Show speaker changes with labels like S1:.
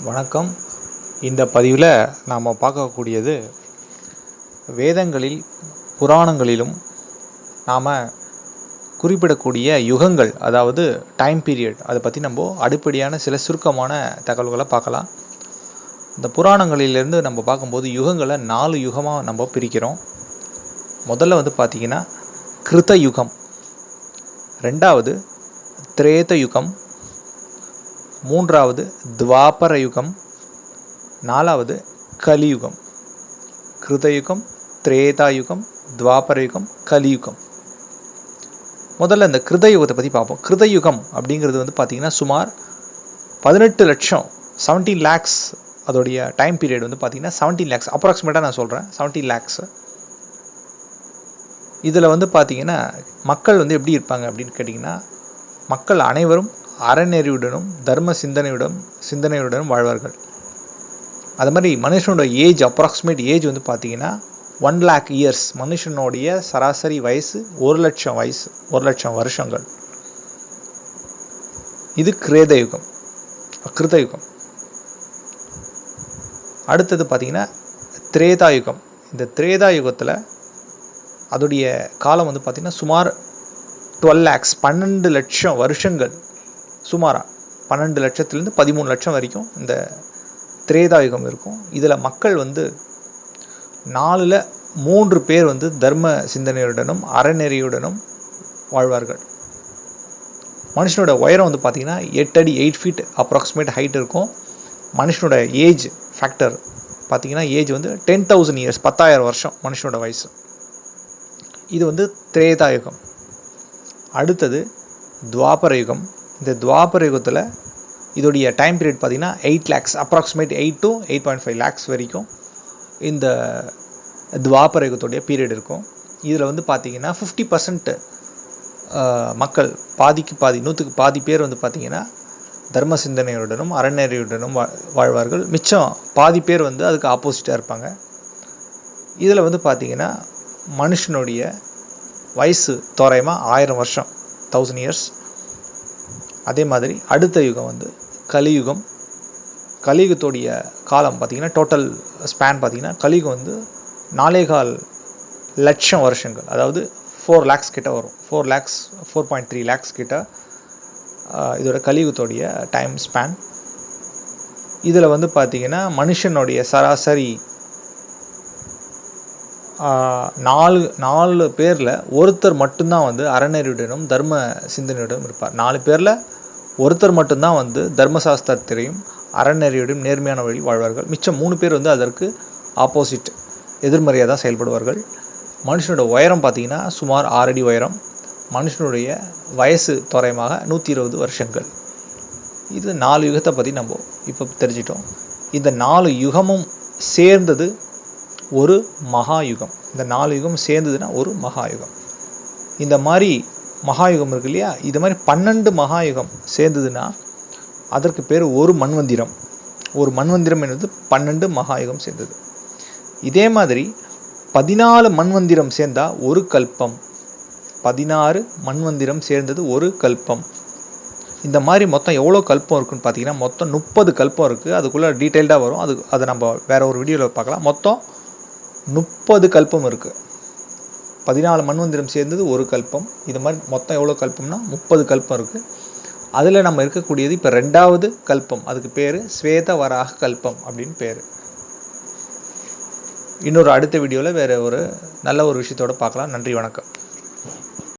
S1: வணக்கம். இந்த பதிவில் நாம் பார்க்கக்கூடியது வேதங்களில் புராணங்களிலும் நாம் குறிப்பிடக்கூடிய யுகங்கள், அதாவது டைம் பீரியட், அதை பற்றி நம்ம அடிப்படையான சில சுருக்கமான தகவல்களை பார்க்கலாம். இந்த புராணங்களிலிருந்து நம்ம பார்க்கும்போது யுகங்களை 4 யுகமாக நம்ம பிரிக்கிறோம். முதல்ல பார்த்திங்கன்னா கிருத யுகம், ரெண்டாவது திரேத யுகம், மூன்றாவது துவாபர யுகம், நாலாவது கலியுகம். கிருதயுகம், திரேதாயுகம், துவாபரயுகம், கலியுகம். முதல்ல இந்த கிருதயுகத்தை பற்றி பார்ப்போம். கிருதயுகம் அப்படிங்கிறது பார்த்திங்கன்னா சுமார் 18 லட்சம் 17 lakhs. அதோடைய டைம் பீரியட் பார்த்திங்கன்னா 17 lakhs அப்ராக்சிமேட்டாக நான் சொல்கிறேன். 17 lakhs. இதில் பார்த்திங்கன்னா மக்கள் எப்படி இருப்பாங்க அப்படின்னு கேட்டிங்கன்னா, மக்கள் அனைவரும் அறநெறியுடனும் தர்ம சிந்தனையுடனும் வாழ்வார்கள். அது மாதிரி மனுஷனோட ஏஜ், அப்ராக்சிமேட் ஏஜ் பார்த்திங்கன்னா 1 lakh years. மனுஷனுடைய சராசரி வயசு 1 லட்சம் வயசு, 1 லட்சம் வருஷங்கள். இது கிருதயுகம். அடுத்தது பார்த்திங்கன்னா திரேதாயுகம். இந்த திரேதாயுகத்தில் அதோடைய காலம் பார்த்திங்கன்னா சுமார் 12 lakhs, 12 லட்சம் வருஷங்கள். சுமாராக 12 லட்சத்துலேருந்து 13 லட்சம் வரைக்கும் இந்த திரேதாயுகம் இருக்கும். இதில் மக்கள் 4ல் 3 பேர் தர்ம சிந்தனையுடனும் அறநெறியுடனும் வாழ்வார்கள். மனுஷனோட உயரம் பார்த்திங்கன்னா 8 அடி 8 feet அப்ராக்சிமேட் ஹைட் இருக்கும். மனுஷனோட ஏஜ் ஃபேக்டர் பார்த்திங்கன்னா ஏஜ் 10,000 years, 10,000 வருஷம் மனுஷனோட வயசு. இது திரேதாயுகம். அடுத்தது துவாபர யுகம். இந்த துவாபர யுகத்தில் இதோடைய டைம் பீரியட் பார்த்திங்கன்னா 8 lakhs, அப்ராக்சிமேட் 8 to 8.5 lakhs வரைக்கும் இந்த துவாபர யுகத்துடைய பீரியட் இருக்கும். இதில் பார்த்திங்கன்னா 50% மக்கள், பாதிக்கு பாதி, 100க்கு பாதி பேர் பார்த்திங்கன்னா தர்ம சிந்தனையுடனும் அறநெறியுடனும் வாழ்வார்கள். மிச்சம் பாதி பேர் அதுக்கு ஆப்போசிட்டாக இருப்பாங்க. இதில் பார்த்திங்கன்னா மனுஷனுடைய வயசு தோராயமாக 1000 வருஷம், 1000 years. அதே மாதிரி அடுத்த யுகம் கலியுகம். கலியுகத்துடைய காலம் பார்த்திங்கன்னா டோட்டல் ஸ்பேன் பார்த்திங்கன்னா கலியுகம் 4.25 லட்சம் வருஷங்கள், அதாவது 4 lakhs கிட்ட வரும். 4 lakhs, 4.3 lakhs கிட்ட இதோட கலியுகத்துடைய டைம் ஸ்பேன். இதில் பார்த்திங்கன்னா மனுஷனுடைய சராசரி 4 பேரில் ஒருத்தர் மட்டும்தான் அறநெறியுடனும் தர்ம சிந்தனையுடனும் இருப்பார். 4 பேரில் ஒருத்தர் மட்டும்தான் தர்மசாஸ்திரத்திலையும் அறநெறியுடையும் நேர்மையான வழி வாழ்வார்கள். மிச்சம் 3 பேர் அதற்கு ஆப்போசிட், எதிர்மறையாக தான் செயல்படுவார்கள். மனுஷனோட உயரம் பார்த்திங்கன்னா சுமார் 6 அடி உயரம். மனுஷனுடைய வயசு தோராயமாக 120 வருஷங்கள். இது 4 யுகத்தை பற்றி நம்ம இப்போ தெரிஞ்சிட்டோம். இந்த 4 யுகமும் சேர்ந்தது ஒரு மகாயுகம். இந்த 4 யுகம் சேர்ந்ததுன்னா ஒரு மகாயுகம். இந்த மாதிரி மகாயுகம் இருக்கு இல்லையா, இது மாதிரி 12 மகாயுகம் சேர்ந்ததுன்னா அதற்கு பேர் ஒரு மன்வந்திரம். ஒரு மன்வந்திரம் என்பது 12 மகாயுகம் சேர்ந்தது. இதே மாதிரி 14 மன்வந்திரம் சேர்ந்தா ஒரு கல்பம். 16 மன்வந்திரம் சேர்ந்தது ஒரு கல்பம். இந்த மாதிரி மொத்தம் எவ்வளோ கல்பம் இருக்குன்னு பார்த்தீங்கன்னா மொத்தம் 30 கல்பம் இருக்குது. அதுக்குள்ளே டீட்டெயில்டாக வரும். அதை நம்ம வேற ஒரு வீடியோவில் பார்க்கலாம். மொத்தம் 30 கல்பம் இருக்குது. 14 மன்வந்திரம் சேர்ந்தது ஒரு கல்பம். இது மாதிரி மொத்தம் எவ்வளோ கல்பம்னா 30 கல்பம் இருக்குது. அதில் நம்ம இருக்கக்கூடியது இப்போ 2வது கல்பம். அதுக்கு பேர் ஸ்வேத வராக கல்பம் அப்படின்னு பேர். இன்னொரு அடுத்த வீடியோவில் வேறு ஒரு நல்ல ஒரு விஷயத்தோடு பார்க்கலாம். நன்றி, வணக்கம்.